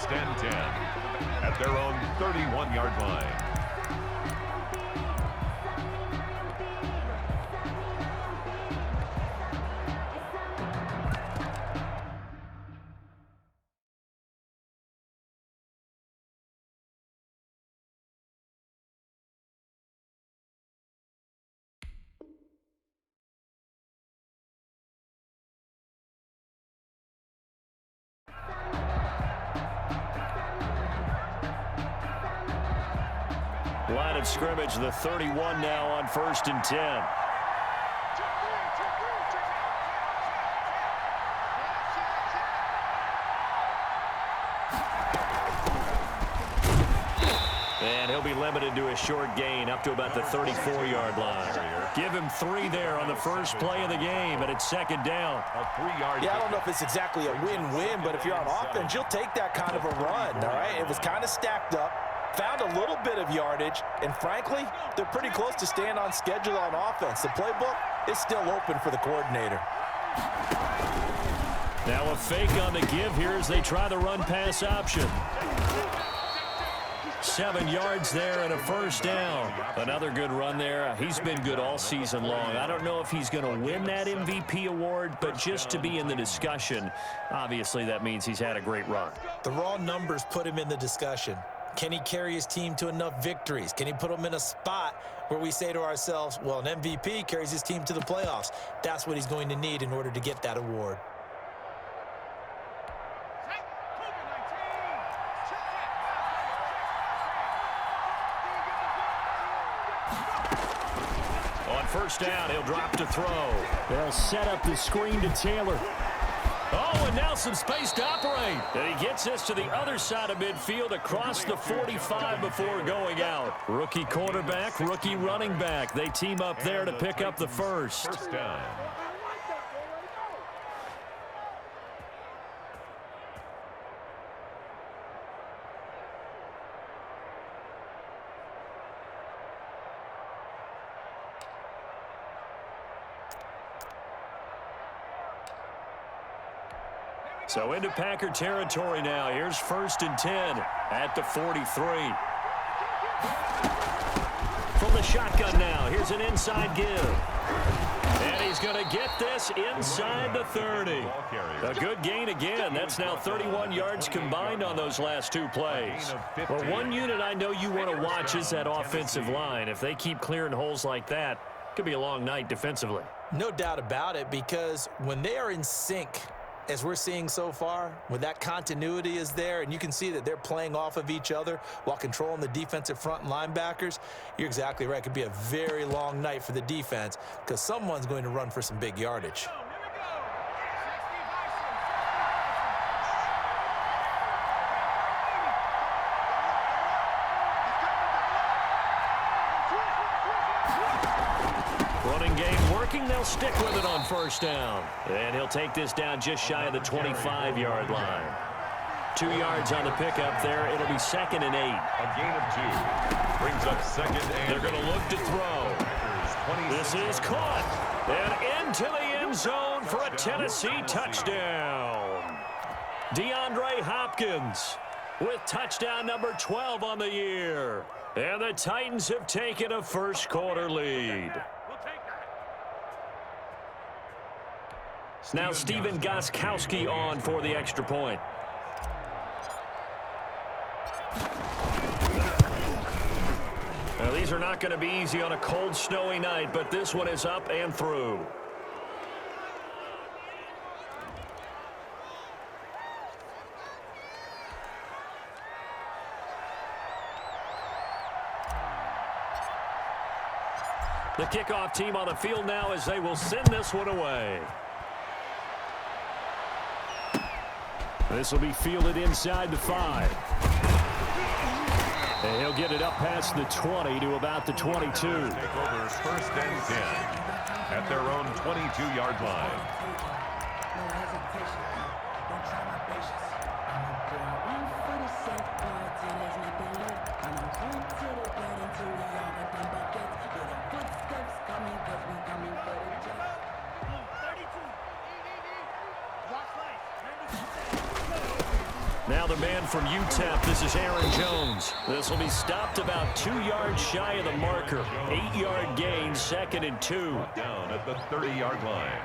first and 10 at their own 31-yard line. Line of scrimmage, the 31 now on first and 10. And he'll be limited to a short gain up to about the 34-yard line. Give him 3 there on the first play of the game, and it's second down. Yeah, I don't know if it's exactly a win-win, but if you're on offense, you'll take that kind of a run, all right? It was kind of stacked up. Found a little bit of yardage, and frankly, they're pretty close to staying on schedule on offense. The playbook is still open for the coordinator. Now a fake on the give here as they try the run-pass option. 7 yards there and a first down. Another good run there. He's been good all season long. I don't know if he's going to win that MVP award, but just to be in the discussion, obviously that means he's had a great run. The raw numbers put him in the discussion. Can he carry his team to enough victories? Can he put them in a spot where we say to ourselves, well, an MVP carries his team to the playoffs. That's what he's going to need in order to get that award. On first down, he'll drop to throw. They'll set up the screen to Taylor. Oh, and now some space to operate. And he gets this to the other side of midfield across the 45 before going out. Rookie quarterback, rookie running back. They team up there to pick up the first. First down. So into Packer territory now. Here's first and 10 at the 43. From the shotgun now, here's an inside give. And he's going to get this inside the 30. A good gain again. That's now 31 yards combined on those last 2 plays. Well, one unit I know you want to watch is that offensive line. If they keep clearing holes like that, it could be a long night defensively. No doubt about it, because when they are in sync, as we're seeing so far, when that continuity is there and you can see that they're playing off of each other while controlling the defensive front and linebackers, you're exactly right. It could be a very long night for the defense because someone's going to run for some big yardage. Running game working. They'll stick with it on first down. And he'll take this down just shy of the 25-yard line. 2 yards on the pickup there. It'll be second and 8. A gain of 2. Brings up second and They're going to look to throw. This is caught. And into the end zone for a Tennessee touchdown. DeAndre Hopkins with touchdown number 12 on the year. And the Titans have taken a first-quarter lead. Now Steven Gostkowski on for the extra point. Now, these are not going to be easy on a cold, snowy night, but this one is up and through. The kickoff team on the field now as they will send this one away. This will be fielded inside the 5. And he'll get it up past the 20 to about the 22. Takeovers first and 10 at their own 22-yard line. Now Now the man from UTEP, this is Aaron Jones. This will be stopped about 2 yards shy of the marker. 8-yard gain, 2nd and 2. Down at the 30-yard line.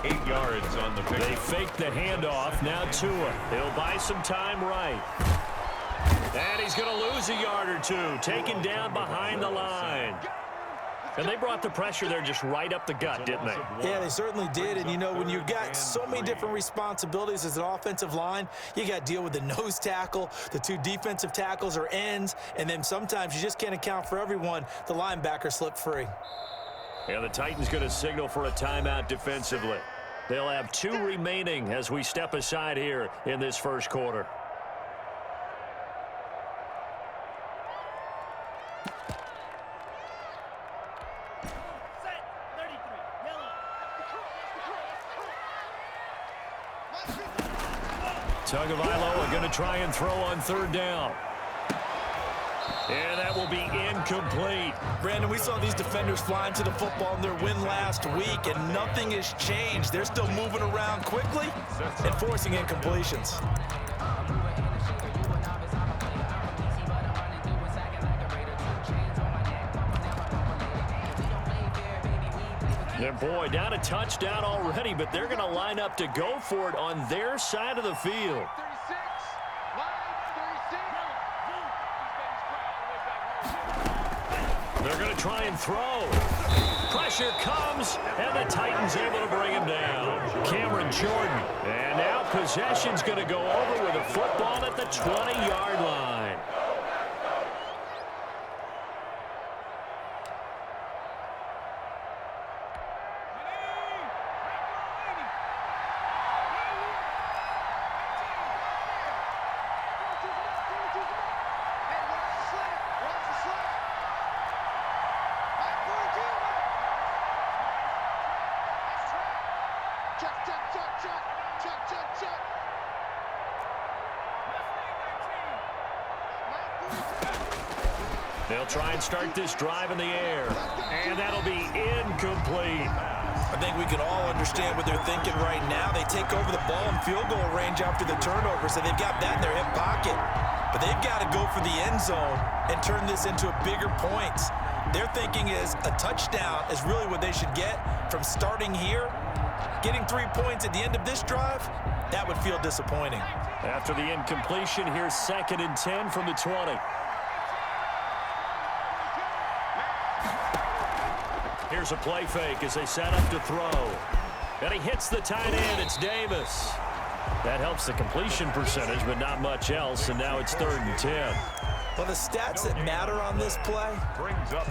8 yards on the pick. They fake the handoff. Now Tua. He'll buy some time right. And he's going to lose a yard or two. Taken down behind the line. And they brought the pressure there just right up the gut, didn't they? Yeah, they certainly did. And, you know, when you've got so many different responsibilities as an offensive line, you got to deal with the nose tackle, the 2 defensive tackles or ends, and then sometimes you just can't account for everyone. The linebacker slipped free. Yeah, the Titans going to signal for a timeout defensively. They'll have 2 remaining as we step aside here in this first quarter. Tagovailoa going to try and throw on 3rd down. And that will be incomplete. Brandon, we saw these defenders flying to the football in their win last week, and nothing has changed. They're still moving around quickly and forcing incompletions. And boy, down a touchdown already, but they're going to line up to go for it on their side of the field. They're going to try and throw. Pressure comes, and the Titans able to bring him down. Cameron Jordan. And now possession's going to go over with a football at the 20-yard line. They'll try and start this drive in the air. And that'll be incomplete. I think we can all understand what they're thinking right now. They take over the ball in field goal range after the turnover, so they've got that in their hip pocket. But they've got to go for the end zone and turn this into a bigger points. Their thinking is a touchdown is really what they should get from starting here. Getting 3 points at the end of this drive, that would feel disappointing. After the incompletion, here's 2nd and 10 from the 20. Here's a play fake as they set up to throw. And he hits the tight end. It's Davis. That helps the completion percentage, but not much else. And now it's 3rd and 10. Well, the stats that matter on this play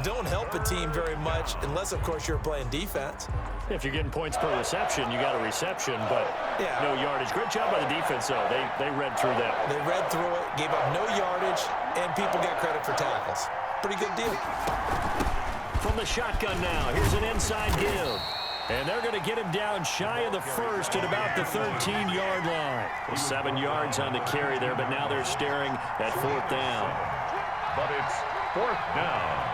don't help a team very much unless, of course, you're playing defense. If you're getting points per reception, you got a reception, but no yardage. Great job by the defense, though. They read through that. They read through it, gave up no yardage, and people get credit for tackles. Pretty good deal. From the shotgun now, here's an inside give. And they're going to get him down shy of the first at about the 13-yard line. 7 yards on the carry there, but now they're staring at 4th down. But it's 4th down.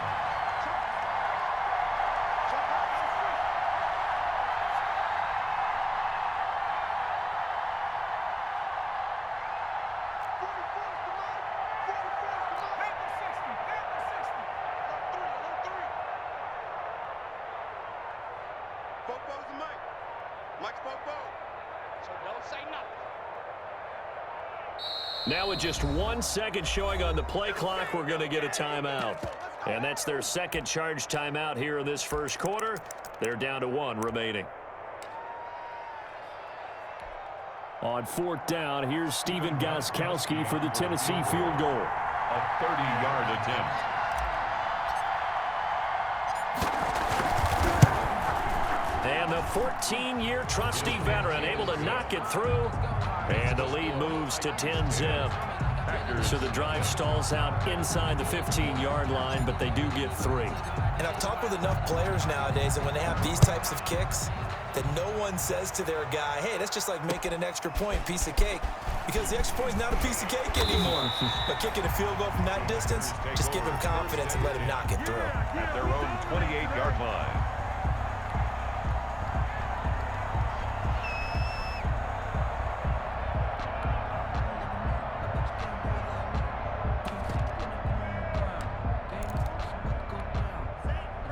Now with just 1 second showing on the play clock, we're going to get a timeout. And that's their 2nd charge timeout here in this first quarter. They're down to 1 remaining. On 4th down, here's Steven Gostkowski for the Tennessee field goal. A 30-yard attempt. And the 14-year trusty veteran able to knock it through. And the lead moves to 10-zip. So the drive stalls out inside the 15-yard line, but they do get 3. And I've talked with enough players nowadays, and when they have these types of kicks, that no one says to their guy, hey, that's just like making an extra point, piece of cake. Because the extra point is not a piece of cake anymore. But kicking a field goal from that distance, just give him confidence and let him knock it through. At their own 28-yard line.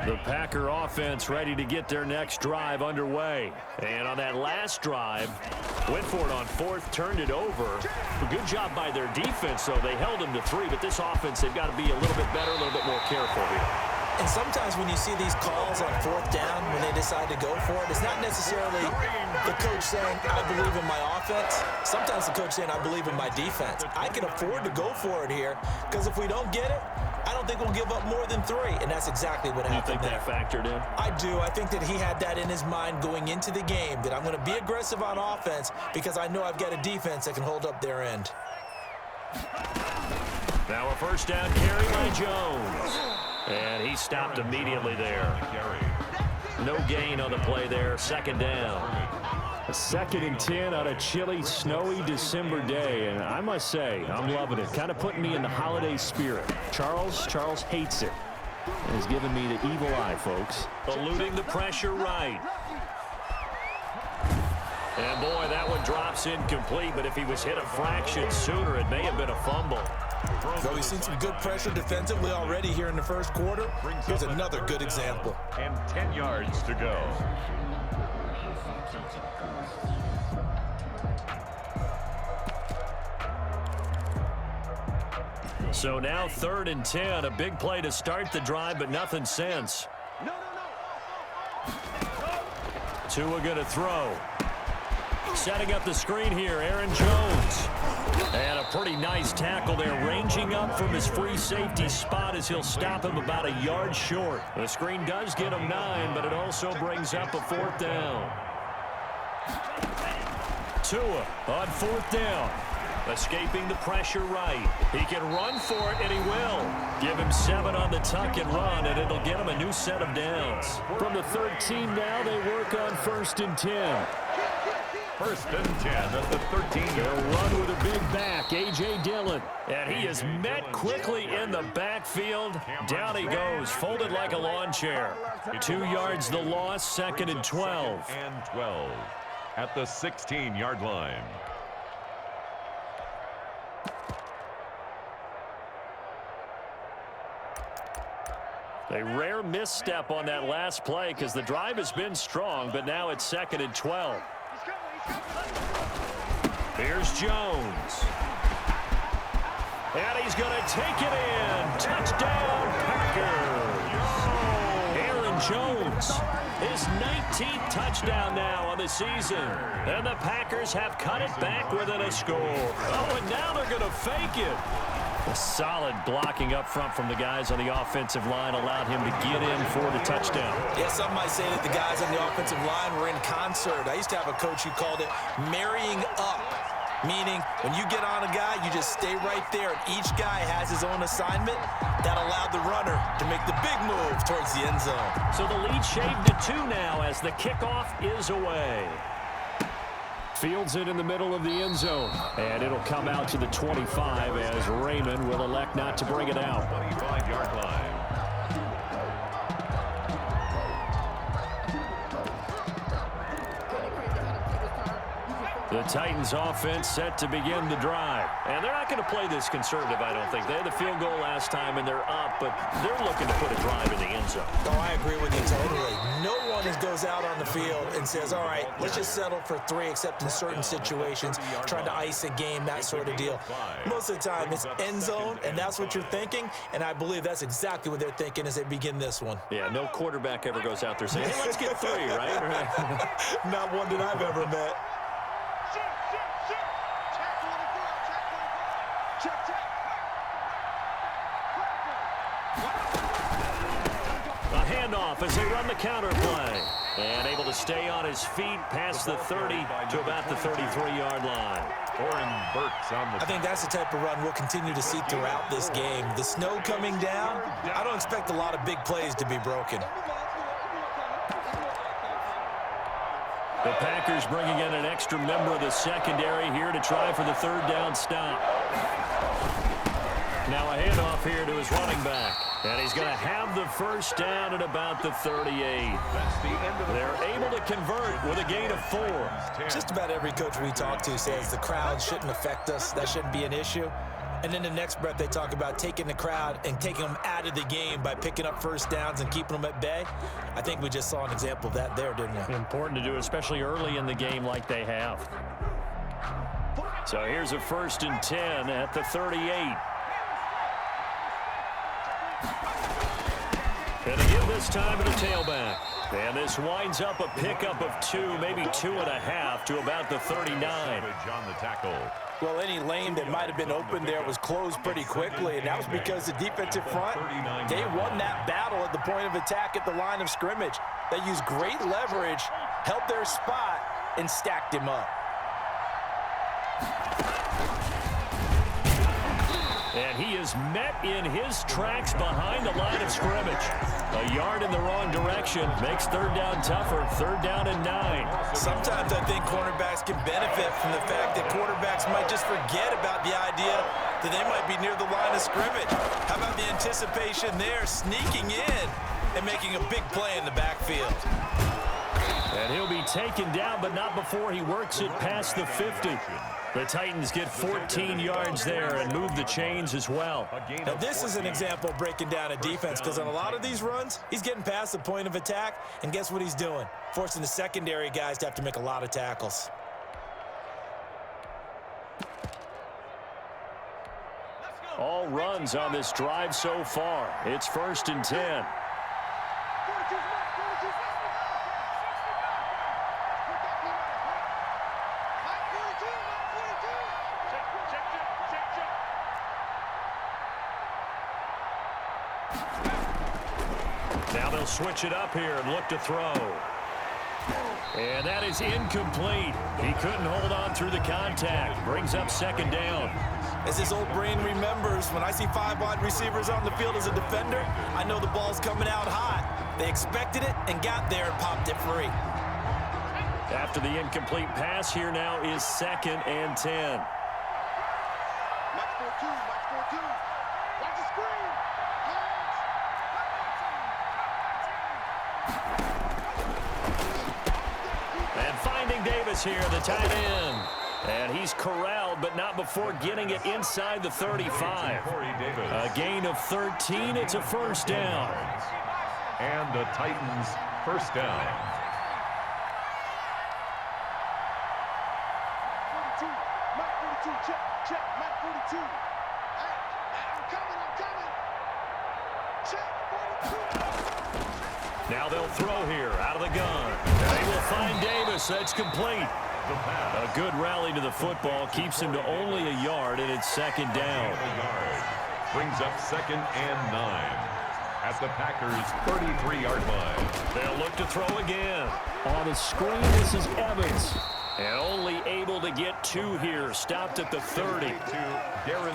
The Packer offense ready to get their next drive underway. And on that last drive, went for it on fourth, turned it over. Good job by their defense, though. They held them to 3, but this offense, they've got to be a little bit better, a little bit more careful here. And sometimes when you see these calls on fourth down, when they decide to go for it, it's not necessarily the coach saying, I believe in my offense. Sometimes the coach saying, I believe in my defense. I can afford to go for it here, because if we don't get it, I don't think we'll give up more than 3, and that's exactly what happened there. You think that factored in? I do. I think that he had that in his mind going into the game, that I'm going to be aggressive on offense because I know I've got a defense that can hold up their end. Now a first down carry by Jones. And he stopped immediately there. No gain on the play there. Second down. A 2nd and 10 on a chilly, snowy December day. And I must say, I'm loving it. Kind of putting me in the holiday spirit. Charles hates it. And he's giving me the evil eye, folks. Eluding the pressure right. And boy, that one drops incomplete. But if he was hit a fraction sooner, it may have been a fumble. So we've seen some good pressure defensively already here in the first quarter. Here's another good example. And 10 yards to go. So now 3rd and 10. A big play to start the drive, but nothing since. Tua going to throw. Setting up the screen here, Aaron Jones. And a pretty nice tackle there, ranging up from his free safety spot as he'll stop him about a yard short. The screen does get him 9, but it also brings up a 4th down. Tua on 4th down. Escaping the pressure right. He can run for it, and he will. Give him 7 on the tuck and run, and it'll get him a new set of downs. From the 13 now, they work on 1st and 10. 1st and 10 at the 13. They'll run with a big back, A.J. Dillon. And he is met quickly in the backfield. Down he goes, folded like a lawn chair. 2 yards the loss, 2nd and 12. And 12 at the 16-yard line. A rare misstep on that last play because the drive has been strong, but now it's 2nd and 12. Here's Jones. And he's going to take it in. Touchdown, Packers. Aaron Jones, his 19th touchdown now on the season. And the Packers have cut it back within a score. Oh, and now they're going to fake it. A solid blocking up front from the guys on the offensive line allowed him to get in for the touchdown. Yeah, some might say that the guys on the offensive line were in concert. I used to have a coach who called it marrying up, meaning when you get on a guy, you just stay right there. And each guy has his own assignment. That allowed the runner to make the big move towards the end zone. So the lead shaved to 2 now as the kickoff is away. Fields it in the middle of the end zone. And it'll come out to the 25 as Raymond will elect not to bring it out. 25-yard line. The Titans offense set to begin the drive. And they're not going to play this conservative, I don't think. They had the field goal last time, and they're up, but they're looking to put a drive in the end zone. Oh, I agree with you totally. No one goes out on the field and says, all right, let's just settle for 3, except in certain situations, trying to ice a game, that sort of deal. Most of the time, it's end zone, and that's what you're thinking, and I believe that's exactly what they're thinking as they begin this one. Yeah, no quarterback ever goes out there saying, hey, let's get 3, right? Not one that I've ever met. A handoff as they run the counter play. And able to stay on his feet past the 30 to about the 33-yard line. I think that's the type of run we'll continue to see throughout this game. The snow coming down, I don't expect a lot of big plays to be broken. The Packers bringing in an extra member of the secondary here to try for the 3rd down stop. Now a handoff here to his running back. And he's going to have the 1st down at about the 38. They're able to convert with a gain of 4. Just about every coach we talk to says the crowd shouldn't affect us. That shouldn't be an issue. And then the next breath, they talk about taking the crowd and taking them out of the game by picking up first downs and keeping them at bay. I think we just saw an example of that there, didn't we? Important to do, especially early in the game like they have. So here's a 1st and 10 at the 38. And to give this time to the tailback. And this winds up a pickup of 2, maybe 2.5 to about the 39. On the tackle. Well, any lane that might have been open there was closed pretty quickly, and that was because the defensive front, they won that battle at the point of attack at the line of scrimmage. They used great leverage, held their spot, and stacked him up. And he is met in his tracks behind the line of scrimmage. A yard in the wrong direction makes 3rd down tougher. 3rd down and 9. Sometimes I think cornerbacks can benefit from the fact that quarterbacks might just forget about the idea that they might be near the line of scrimmage. How about the anticipation there, sneaking in and making a big play in the backfield? And he'll be taken down, but not before he works it past the 50. The Titans get 14 yards there and move the chains as well. Now, this is an example of breaking down a defense, because on a lot of these runs, he's getting past the point of attack, and guess what he's doing? Forcing the secondary guys to have to make a lot of tackles. All runs on this drive so far. It's 1st and 10. Now they'll switch it up here and look to throw. And that is incomplete. He couldn't hold on through the contact. Brings up 2nd down. As his old brain remembers, when I see 5 wide receivers on the field as a defender, I know the ball's coming out hot. They expected it and got there and popped it free. After the incomplete pass, here now is 2nd and 10. And finding Davis here, the tight end. And he's corralled, but not before getting it inside the 35. A gain of 13. It's a 1st down. And the Titans' 1st down. 42, Mike 42, check, Mike 42. I'm coming. Check, 42. Now they'll throw here out of the gun. They will find Davis. That's complete. A good rally to the football keeps him to only a yard, and it's 2nd down. Brings up 2nd and 9 at the Packers' 33-yard line. They'll look to throw again. On the screen, this is Evans. And only able to get 2 here. Stopped at the 30.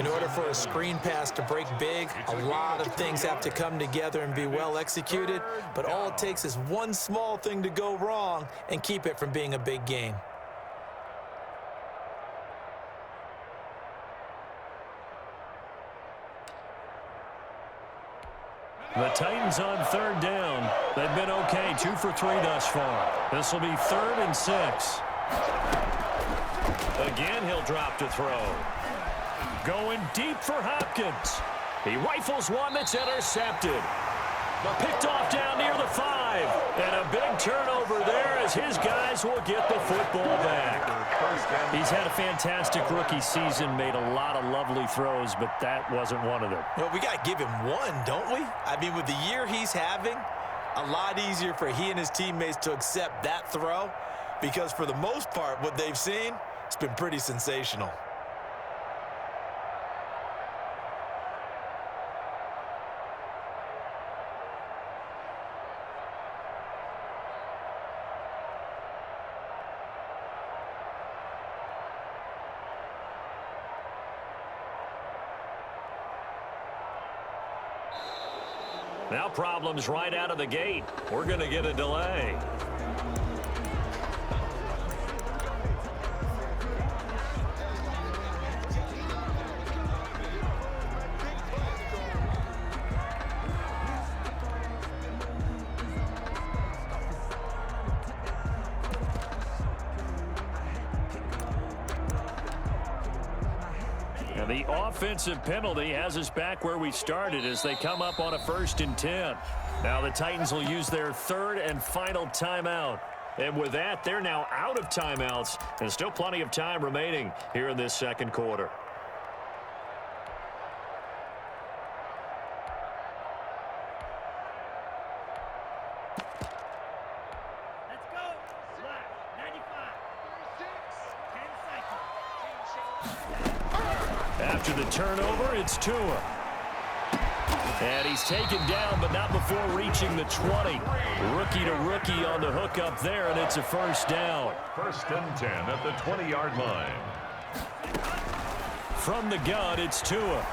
In order for a screen pass to break big, a lot of things have to come together and be well executed. But all it takes is one small thing to go wrong and keep it from being a big game. The Titans on 3rd down. They've been okay, 2 for 3 thus far. This will be 3rd and 6. Again, he'll drop to throw. Going deep for Hopkins. He rifles one that's intercepted. Picked off down near the 5. And a big turnover there as his guys will get the football back. He's had a fantastic rookie season, made a lot of lovely throws, but that wasn't one of them. Well, we got to give him one, don't we? I mean, with the year he's having, a lot easier for he and his teammates to accept that throw, because for the most part, what they've seen, it's been pretty sensational. Now problems right out of the gate. We're going to get a delay. And the offensive penalty has us back where we started as they come up on a 1st and 10. Now the Titans will use their 3rd and final timeout. And with that, they're now out of timeouts and still plenty of time remaining here in this 2nd quarter. Let's go. Slack. 95. 10 seconds. After the turnover, it's Tua. And he's taken down, but not before reaching the 20. Rookie to rookie on the hook up there, and it's a 1st down. 1st and 10 at the 20-yard line. From the gun, it's Tua.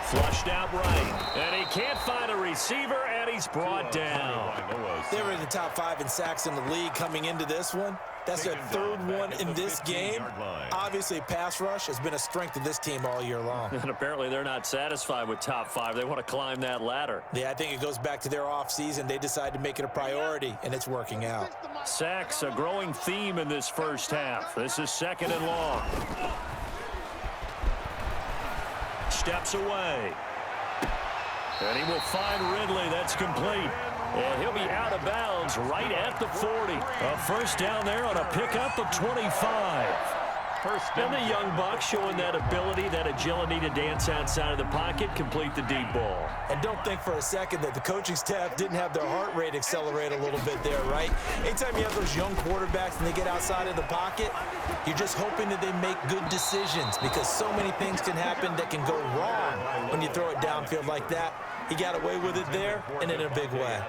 Flushed out right. And he can't find a receiver, and he's brought down. They were in the top 5 in sacks in the league coming into this one. That's their 3rd one in this game. Obviously, pass rush has been a strength of this team all year long. And apparently they're not satisfied with top 5. They want to climb that ladder. Yeah, I think it goes back to their offseason. They decided to make it a priority, and it's working out. Sacks, a growing theme in this 1st half. This is 2nd and long. Steps away. And he will find Ridley. That's complete. And he'll be out of bounds right at the 40. A 1st down there on a pickup of 25. And the young buck showing that ability, that agility to dance outside of the pocket, complete the deep ball. And don't think for a second that the coaching staff didn't have their heart rate accelerate a little bit there, right? Anytime you have those young quarterbacks and they get outside of the pocket, you're just hoping that they make good decisions because so many things can happen that can go wrong when you throw it downfield like that. He got away with it there and in a big way.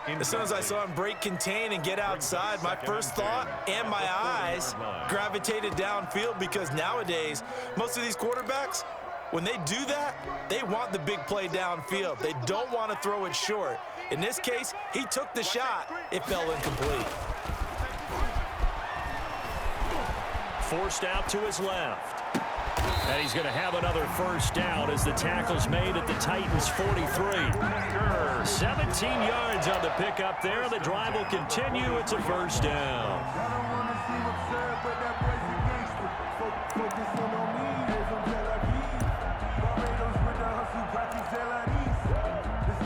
As soon as I saw him break contain and get outside, my first thought and my eyes gravitated downfield because nowadays, most of these quarterbacks, when they do that, they want the big play downfield. They don't want to throw it short. In this case, he took the shot. It fell incomplete. Forced out to his left. And he's going to have another 1st down as the tackle's made at the Titans' 43. 17 yards on the pickup there. The drive will continue. It's a 1st down.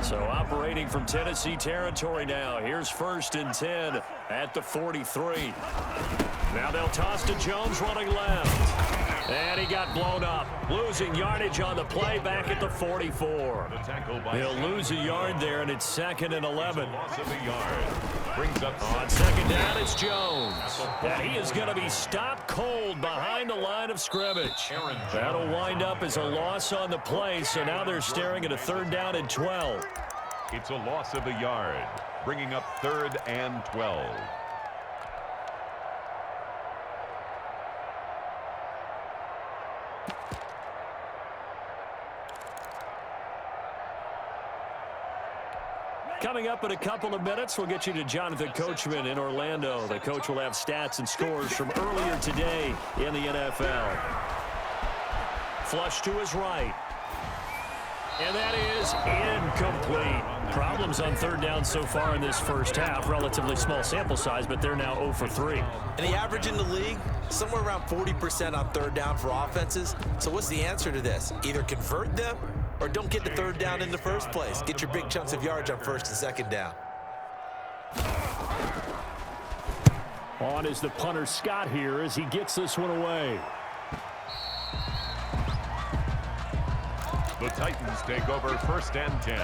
So operating from Tennessee territory now. Here's 1st and 10 at the 43. Now they'll toss to Jones running left. And he got blown up, losing yardage on the play back at the 44. He'll lose a yard there, and it's 2nd and 11. Loss of a yard. Brings up on 2nd down, it's Jones. And he is going to be stopped cold behind the line of scrimmage. That'll wind up as a loss on the play, so now they're staring at a 3rd down and 12. It's a loss of a yard, bringing up 3rd and 12. Coming up in a couple of minutes, we'll get you to Jonathan Coachman in Orlando. The coach will have stats and scores from earlier today in the NFL. Flush to his right. And that is incomplete. Problems on 3rd down so far in this 1st half. Relatively small sample size, but they're now 0 for 3. And the average in the league, somewhere around 40% on 3rd down for offenses. So what's the answer to this? Either convert them or don't get the 3rd down in the first place. Get your big chunks of yards on 1st and 2nd down. On is the punter Scott here as he gets this one away. The Titans take over 1st and 10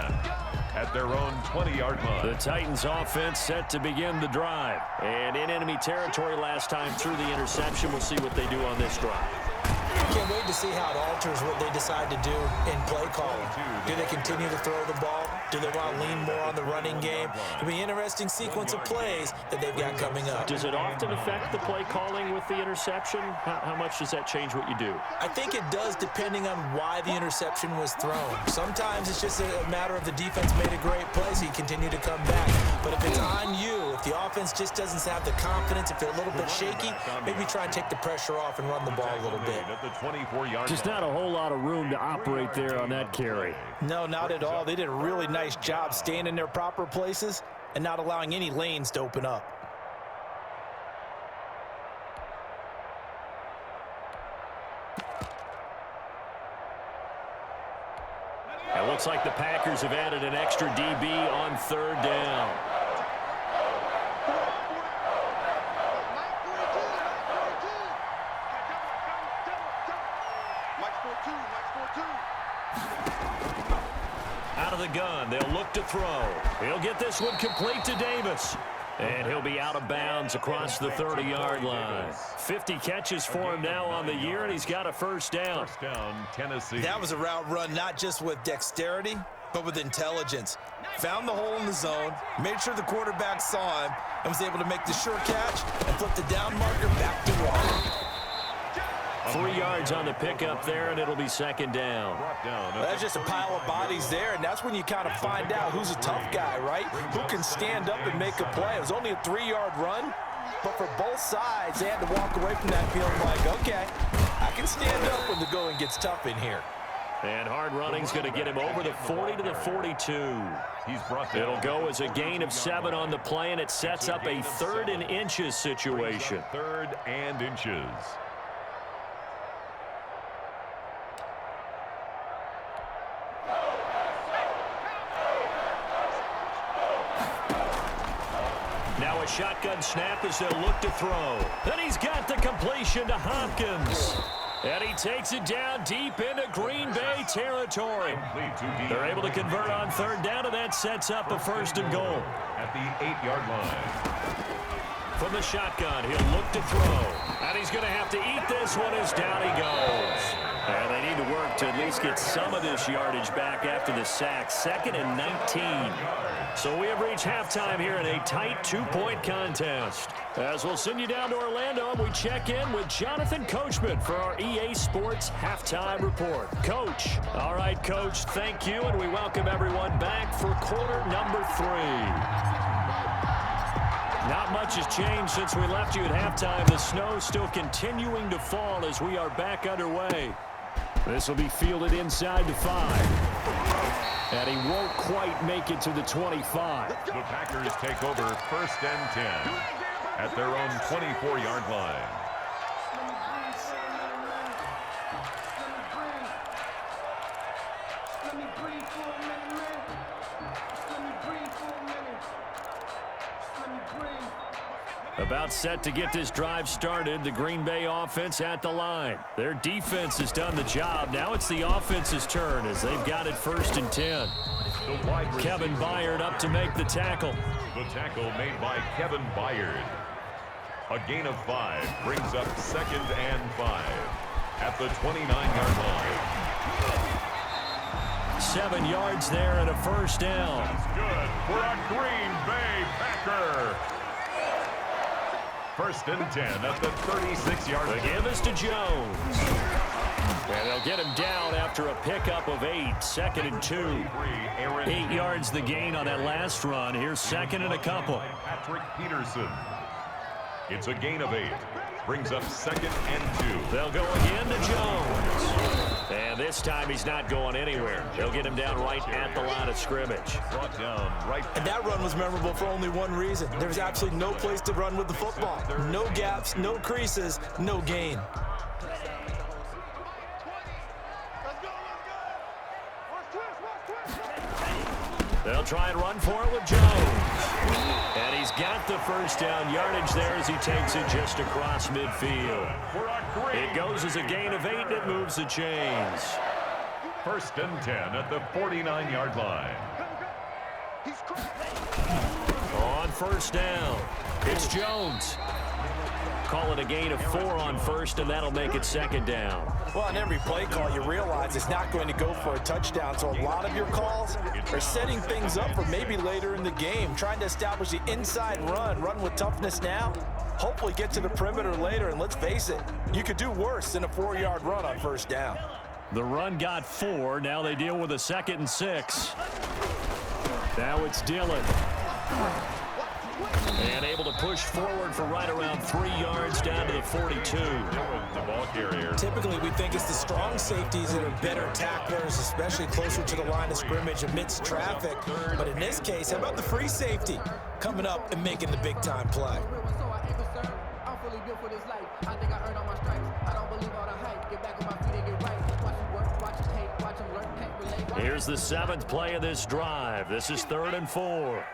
at their own 20-yard line. The Titans offense set to begin the drive. And in enemy territory last time through the interception. We'll see what they do on this drive. Can't wait to see how it alters what they decide to do in play calling. Do they continue to throw the ball? Do they want to lean more on the running game? It'll be an interesting sequence of plays that they've got coming up. Does it often affect the play calling with the interception? How much does that change what you do? I think it does depending on why the interception was thrown. Sometimes it's just a matter of the defense made a great play, so you continue to come back. But if it's on you, if the offense just doesn't have the confidence, if they're a little bit shaky, maybe try and take the pressure off and run the ball a little bit. Just not a whole lot of room to operate there on that carry. No, not at all. They did a really nice job staying in their proper places and not allowing any lanes to open up. It looks like the Packers have added an extra DB on third down. Out of the gun, they'll look to throw. He'll get this one complete to Davis. And he'll be out of bounds across the 30-yard line. 50 catches for him now on the year, and he's got a first down. First down, Tennessee. That was a route run not just with dexterity, but with intelligence. Found the hole in the zone, made sure the quarterback saw him, and was able to make the sure catch and flip the down marker back to one. 3 yards on the pickup there, and it'll be second down. That's just a pile of bodies there, and that's when you kind of find out who's a tough guy, right? Who can stand up and make a play. It was only a 3-yard run, but for both sides, they had to walk away from that feeling like, okay, I can stand up when the going gets tough in here. And hard running's going to get him over the 40 to the 42. He's brought down. It'll go as a gain of 7 on the play, and it sets up a 3rd and inches situation. 3rd and inches. Now a shotgun snap as they'll look to throw. Then he's got the completion to Hopkins. And he takes it down deep into Green Bay territory. They're able to convert on third down, and that sets up a 1st and goal. At the 8-yard line. From the shotgun, he'll look to throw. And he's going to have to eat this one as down he goes. And they need to work to at least get some of this yardage back after the sack. 2nd and 19. So we have reached halftime here in a tight 2-point contest. As we'll send you down to Orlando, and we check in with Jonathan Coachman for our EA Sports Halftime Report. Coach. All right, Coach, thank you, and we welcome everyone back for quarter number 3. Not much has changed since we left you at halftime. The snow still continuing to fall as we are back underway. This will be fielded inside the 5. And he won't quite make it to the 25. The Packers take over 1st and 10 at their own 24-yard line. About set to get this drive started, the Green Bay offense at the line. Their defense has done the job. Now it's the offense's turn as they've got it 1st and 10. Kevin Byard up to make the tackle. The tackle made by Kevin Byard. A gain of 5 brings up 2nd and 5 at the 29-yard line. 7 yards there and a 1st down. That's good for a Green Bay Packer. 1st and 10 at the 36-yard line. The give is to Jones. And they'll get him down after a pickup of 8. 2nd and 2. 8 yards the gain on that last run. Here's 2nd and a couple. Patrick Peterson. It's a gain of 8. Brings up 2nd and 2. They'll go again to Jones. And this time he's not going anywhere. They'll get him down right at the line of scrimmage. Brought down right. And that run was memorable for only one reason. There was absolutely no place to run with the football. No gaps, no creases, no gain. They'll try and run for it with Jones. And he's got the 1st down yardage there as he takes it just across midfield. It goes as a gain of 8, and it moves the chains. 1st and 10 at the 49-yard line. On 1st down, it's Jones. Call it a gain of 4 on 1st, and that'll make it 2nd down. Well, on every play call, you realize it's not going to go for a touchdown, so a lot of your calls are setting things up for maybe later in the game, trying to establish the inside run with toughness now, hopefully get to the perimeter later, and let's face it, you could do worse than a 4-yard run on 1st down. The run got 4. Now they deal with a 2nd and 6. Now it's Dillon. And able to push forward for right around 3 yards down to the 42. The ball carrier. Typically, we think it's the strong safeties that are better tacklers, especially closer to the line of scrimmage amidst traffic. But in this case, how about the free safety coming up and making the big-time play? Here's the 7th play of this drive. This is 3rd and 4.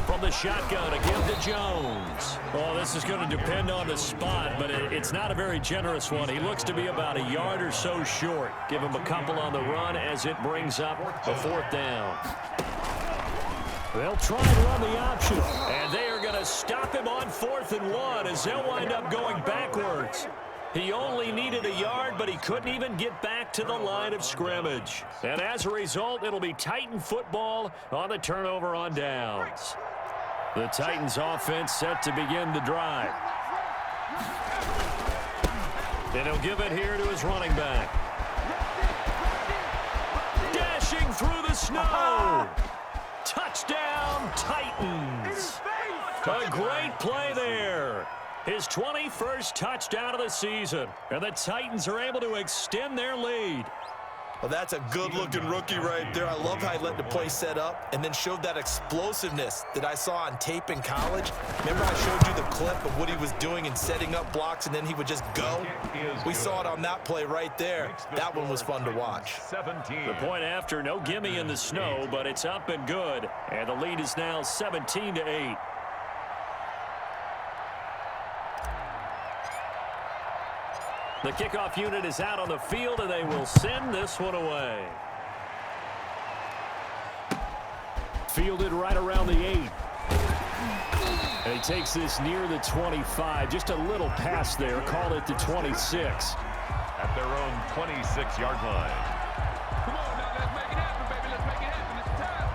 From the shotgun, a give to Jones. Oh, this is going to depend on the spot, but it's not a very generous one. He looks to be about a yard or so short. Give him a couple on the run as it brings up a 4th down. They'll try and run the option. And they are going to stop him on 4th and 1 as they'll wind up going backwards. He only needed a yard, but he couldn't even get back to the line of scrimmage. And as a result, it'll be Titan football on the turnover on downs. The Titans offense set to begin the drive. And he'll give it here to his running back. Dashing through the snow. Touchdown, Titans. A great play there. His 21st touchdown of the season. And the Titans are able to extend their lead. Well, that's a good-looking rookie right there. I love how he let the play set up and then showed that explosiveness that I saw on tape in college. Remember I showed you the clip of what he was doing and setting up blocks, and then he would just go? We saw it on that play right there. That one was fun to watch. The point after, no gimme in the snow, but it's up and good. And the lead is now 17-8. The kickoff unit is out on the field, and they will send this one away. Fielded right around the 8. And he takes this near the 25. Just a little pass there. Call it the 26. At their own 26-yard line. Come on now, let's make it happen, baby. Let's make it happen. It's time.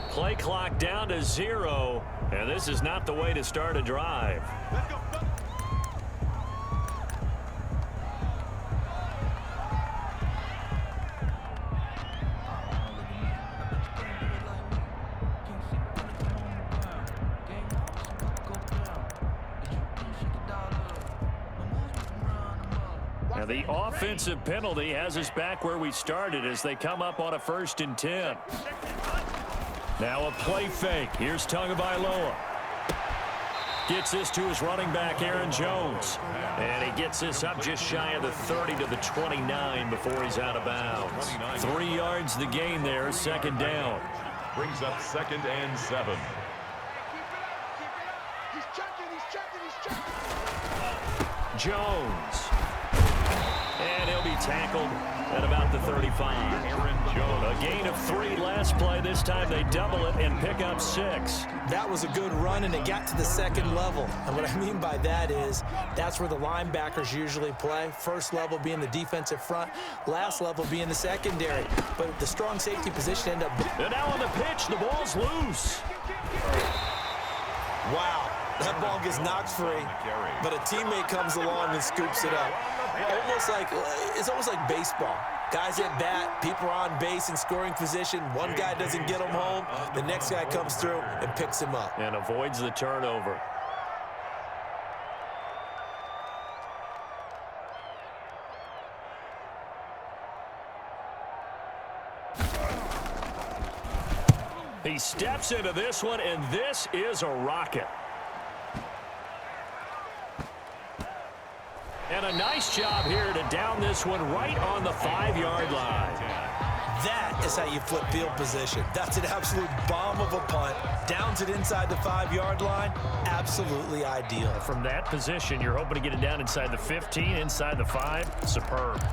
Play clock down to 0, and this is not the way to start a drive. Now the offensive penalty has us back where we started as they come up on a 1st and 10. Now a play fake. Here's Tagovailoa. Gets this to his running back, Aaron Jones. And he gets this up just shy of the 30 to the 29 before he's out of bounds. 3 yards the gain there, 2nd down. Brings up 2nd and 7. Jones. And he'll be tackled at about the 35. Aaron Jones. A gain of 3 last play. This time they double it and pick up 6. That was a good run, and it got to the 2nd level. And what I mean by that is that's where the linebackers usually play. 1st level being the defensive front, last level being the secondary. But the strong safety position ended up... And now on the pitch, the ball's loose. Wow, that ball gets knocked free, but a teammate comes along and scoops it up. It's almost like baseball. Guys at bat, people are on base in scoring position. One guy doesn't get him home. The next guy comes through and picks him up. And avoids the turnover. He steps into this one, and this is a rocket. And a nice job here to down this one right on the 5-yard line. That is how you flip field position. That's an absolute bomb of a punt. Downs it inside the 5-yard line. Absolutely ideal. From that position, you're hoping to get it down inside the 15, inside the 5. Superb.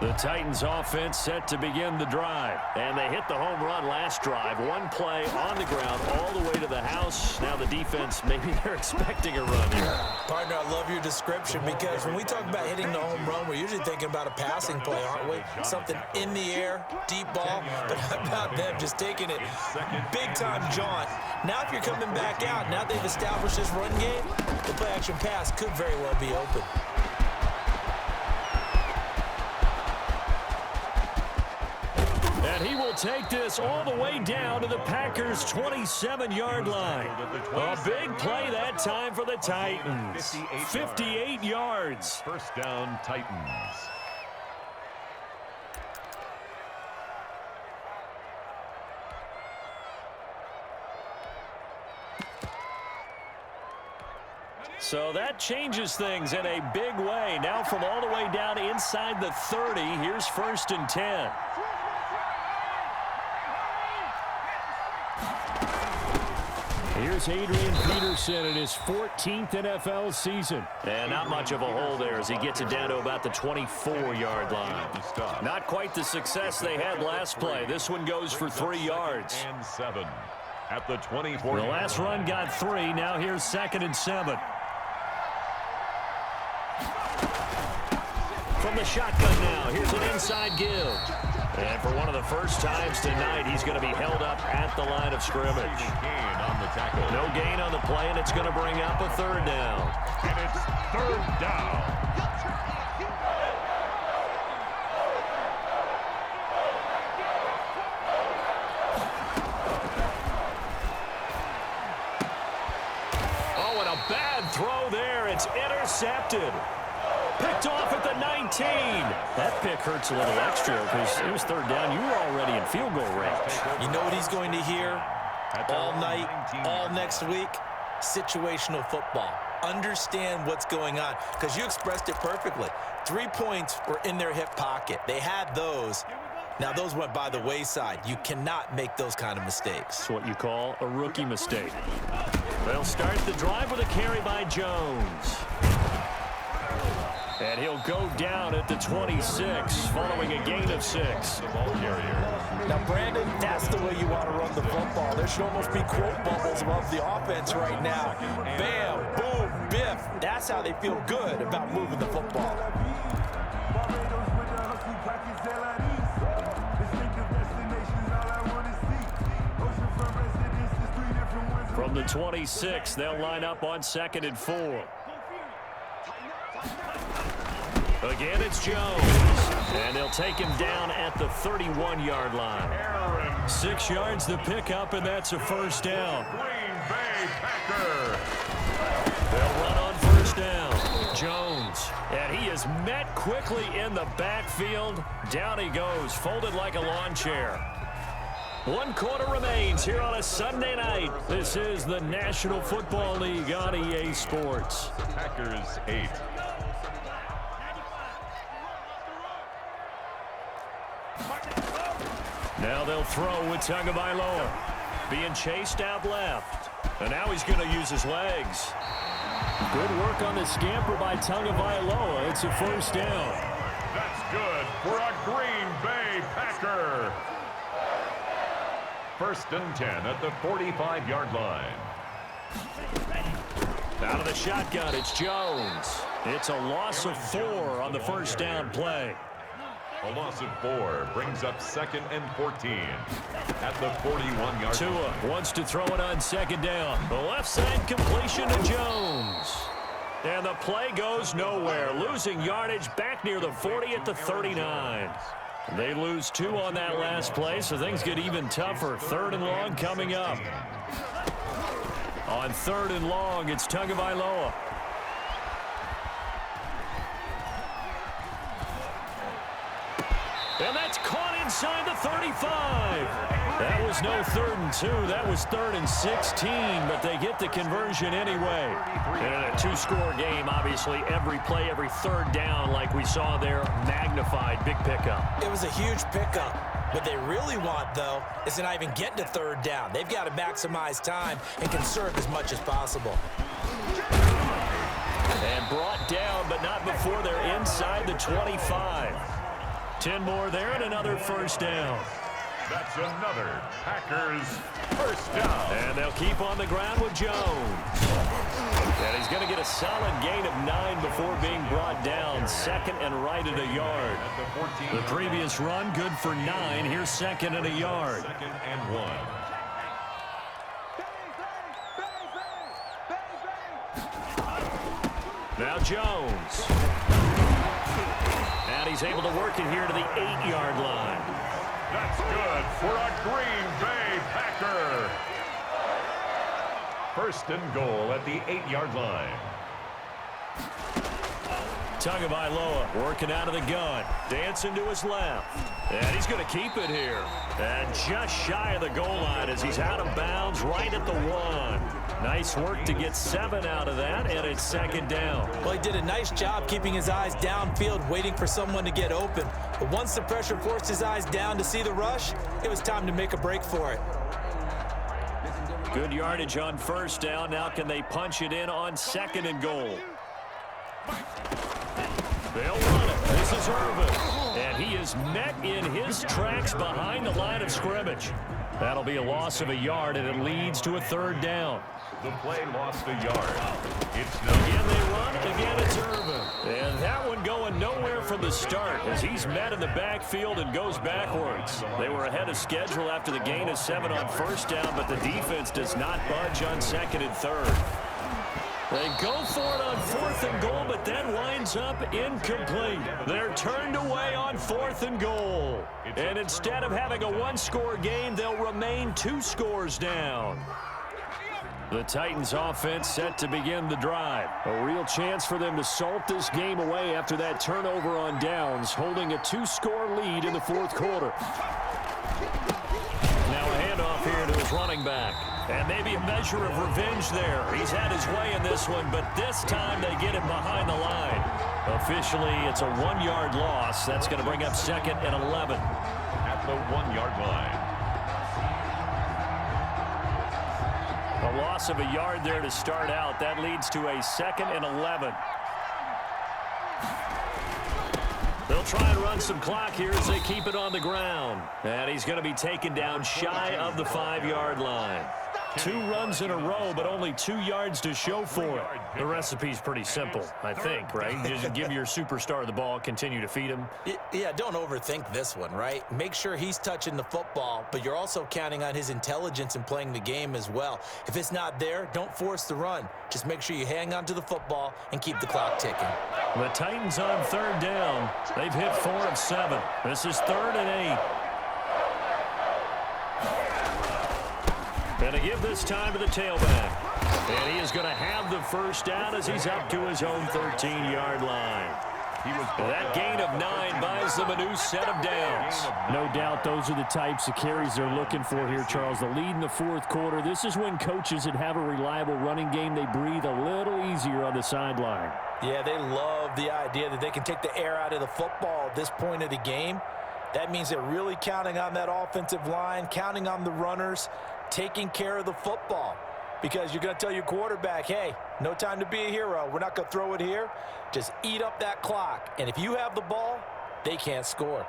The Titans offense set to begin the drive. And they hit the home run last drive. One play on the ground all the way to the house. Now the defense, maybe they're expecting a run here. Partner, I love your description because when we talk about hitting the home run, we're usually thinking about a passing play, aren't we? Something in the air, deep ball. But how about them just taking it big-time jaunt? Now if you're coming back out, now they've established this run game, the play-action pass could very well be open. And he will take this all the way down to the Packers' 27-yard line. A big play that time for the Titans. 58 yards. First down, Titans. So that changes things in a big way. Now from all the way down inside the 30, here's 1st and 10. Here's Adrian Peterson in his 14th NFL season. And not much of a hole there as he gets it down to about the 24-yard line. Not quite the success they had last play. This one goes for 3 yards. And 7 at the 24. The last run got 3. Now here's 2nd and 7. From the shotgun now, here's an inside give. And for one of the first times tonight, he's going to be held up at the line of scrimmage. No gain on the play, and it's going to bring up a 3rd down. And it's 3rd down. Oh, and a bad throw there. It's intercepted. Picked off at the 19. That pick hurts a little extra because it was 3rd down. You were already in field goal range. You know what he's going to hear all night, all next week? Situational football. Understand what's going on because you expressed it perfectly. 3 points were in their hip pocket. They had those. Now, those went by the wayside. You cannot make those kind of mistakes. It's what you call a rookie mistake. They'll start the drive with a carry by Jones. And he'll go down at the 26, following a gain of 6. Now, Brandon, that's the way you want to run the football. There should almost be quote bubbles above the offense right now. Bam, boom, biff. That's how they feel good about moving the football. From the 26, they'll line up on 2nd and 4. Again, it's Jones. And they'll take him down at the 31-yard line. 6 yards the pickup, and that's a 1st down. Green Bay Packer. They'll run on 1st down. Jones. And he is met quickly in the backfield. Down he goes, folded like a lawn chair. 1 quarter remains here on a Sunday night. This is the National Football League on EA Sports. Packers 8. Now they'll throw with Tagovailoa. Being chased out left. And now he's going to use his legs. Good work on the scamper by Tagovailoa. It's a 1st down. That's good for a Green Bay Packer. 1st and 10 at the 45-yard line. Out of the shotgun, it's Jones. It's a loss of 4 on the 1st down play. A loss of 4 brings up 2nd and 14 at the 41-yard line. Tua wants to throw it on 2nd down. The left side completion to Jones. And the play goes nowhere. Losing yardage back near the 40 at the 39. They lose 2 on that last play, so things get even tougher. 3rd and long coming up. On 3rd and long, it's Tagovailoa. And that's caught inside the 35. That was no 3rd and 2. That was 3rd and 16, but they get the conversion anyway. And in a 2-score game, obviously, every play, every 3rd down, like we saw there, magnified. Big pickup. It was a huge pickup. What they really want, though, is to not even get to 3rd down. They've got to maximize time and conserve as much as possible. And brought down, but not before they're inside the 25. 10 more there and another first down. That's another Packers first down. And they'll keep on the ground with Jones. And he's going to get a solid gain of 9 before being brought down. Second and right at a yard. The previous run, good for 9. Here's second and a yard. Second and 1. Now Jones. And he's able to work it here to the 8-yard line. That's good for a Green Bay Packer. First and goal at the 8-yard line. Tagovailoa working out of the gun. Dancing to his left. And he's going to keep it here. And just shy of the goal line as he's out of bounds right at the 1. Nice work to get 7 out of that, and it's second down. Well, he did a nice job keeping his eyes downfield, waiting for someone to get open. But once the pressure forced his eyes down to see the rush, it was time to make a break for it. Good yardage on first down. Now can they punch it in on second and goal? They'll run it. This is Irvin. And he is met in his tracks behind the line of scrimmage. That'll be a loss of a yard, and it leads to a third down. The play lost a yard. It's no. Again they run. Again it's Irvin. And that one going nowhere from the start as he's met in the backfield and goes backwards. They were ahead of schedule after the gain of 7 on first down, but the defense does not budge on second and third. They go for it on fourth and goal, but that winds up incomplete. They're turned away on fourth and goal. And instead of having a one-score game, they'll remain 2 scores down. The Titans offense set to begin the drive. A real chance for them to salt this game away after that turnover on downs, holding a 2-score lead in the fourth quarter. Now a handoff here to his running back. And maybe a measure of revenge there. He's had his way in this one, but this time they get him behind the line. Officially, it's a 1-yard loss. That's going to bring up second and 11. At the 1-yard line. A loss of a yard there to start out. That leads to a second and 11. They'll try and run some clock here as they keep it on the ground. And he's going to be taken down shy of the 5-yard line. 2 runs in a row, but only 2 yards to show for it. The recipe's pretty simple, I think, right? Just give your superstar the ball, continue to feed him. Yeah, don't overthink this one, right? Make sure he's touching the football, but you're also counting on his intelligence in playing the game as well. If it's not there, don't force the run. Just make sure you hang on to the football and keep the clock ticking. The Titans on third down. They've hit 4 of 7. This is 3rd and 8. And to give this time to the tailback. And he is going to have the first down as he's up to his own 13-yard line. That gain of 9 buys them a new set of downs. No doubt those are the types of carries they're looking for here, Charles. The lead in the fourth quarter. This is when coaches that have a reliable running game, they breathe a little easier on the sideline. Yeah, they love the idea that they can take the air out of the football at this point of the game. That means they're really counting on that offensive line, counting on the runners, taking care of the football. Because you're going to tell your quarterback, hey, no time to be a hero. We're not going to throw it here. Just eat up that clock. And if you have the ball, they can't score.